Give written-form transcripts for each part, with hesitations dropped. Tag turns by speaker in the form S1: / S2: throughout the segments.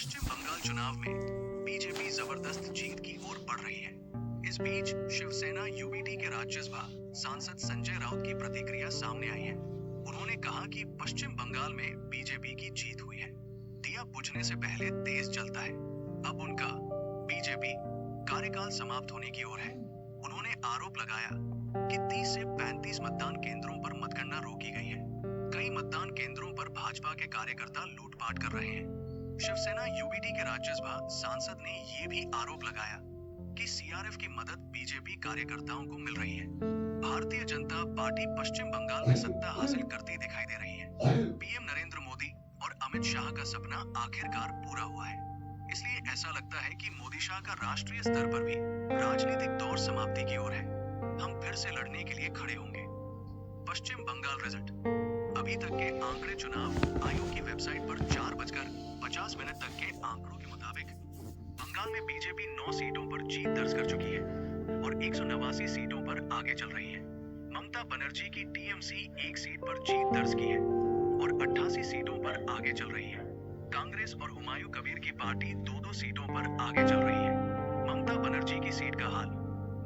S1: पश्चिम बंगाल चुनाव में बीजेपी जबरदस्त जीत की ओर बढ़ रही है। इस बीच शिवसेना यूबीटी के राज्यसभा सांसद संजय राउत की प्रतिक्रिया सामने आई है। उन्होंने कहा कि पश्चिम बंगाल में बीजेपी की जीत हुई है। दिया बुझने से पहले तेज जलता है। अब उनका बीजेपी कार्यकाल समाप्त होने की ओर है। उन्होंने आरोप लगाया कि 30 से 35 मतदान केंद्रों पर मतगणना रोकी गई है। कई मतदान केंद्रों पर भाजपा के कार्यकर्ता लूटपाट कर रहे हैं। शिवसेना यूबीटी के राज्यसभा सांसद ने ये भी आरोप लगाया कि सीआरएफ की मदद बीजेपी कार्यकर्ताओं को मिल रही है। भारतीय जनता पार्टी पश्चिम बंगाल में सत्ता हासिल करती दिखाई दे रही है। पीएम नरेंद्र मोदी और अमित शाह का सपना आखिरकार पूरा हुआ है। इसलिए ऐसा लगता है कि मोदी शाह का राष्ट्रीय स्तर पर भी राजनीतिक दौर समाप्ति की ओर है। हम फिर से लड़ने के लिए खड़े होंगे। पश्चिम बंगाल रिजल्ट। अभी तक के आंकड़े चुनाव आयोग की वेबसाइट पर 4:50 तक के आंकड़ों के मुताबिक बंगाल में बीजेपी 9 सीटों पर जीत दर्ज कर चुकी है और 189 सीटों पर आगे चल रही है। ममता बनर्जी की टीएमसी 1 सीट पर जीत दर्ज की है और 88 सीटों पर आगे चल रही है। कांग्रेस और हुमायूं कबीर की पार्टी 2-2 सीटों पर आगे चल रही है। ममता बनर्जी की सीट का हाल।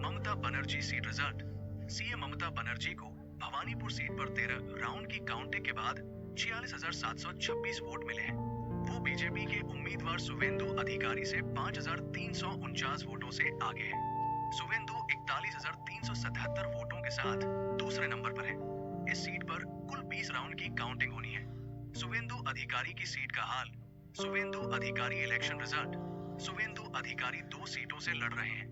S1: Mamata Banerjee seat result. CM Mamata Banerjee को भवानीपुर सीट पर 13 राउंड की काउंटिंग के बाद 46,726 वोट मिले हैं। वो बीजेपी के उम्मीदवार शुवेंदु अधिकारी से 5,349 वोटों से आगे है। शुवेंदु 41,377 वोटों के साथ दूसरे नंबर पर है। इस सीट पर कुल 20 राउंड की काउंटिंग होनी है। शुवेंदु अधिकारी की सीट का हाल। शुवेंदु अधिकारी इलेक्शन रिजल्ट। शुवेंदु अधिकारी 2 सीटों से लड़ रहे हैं।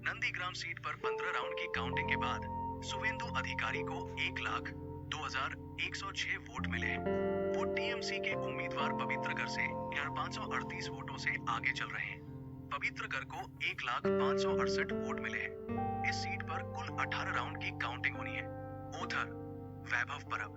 S1: नंदीग्राम सीट पर 15 राउंड की काउंटिंग के बाद शुवेंदु अधिकारी को 1,02,106 वोट मिले हैं। वो टीएमसी के उम्मीदवार पवित्रकर से 538 वोटों से आगे चल रहे हैं। पवित्रकर को 1,05,68 वोट मिले हैं। इस सीट पर कुल 18 राउंड की काउंटिंग होनी है। ओथर वैभव परब।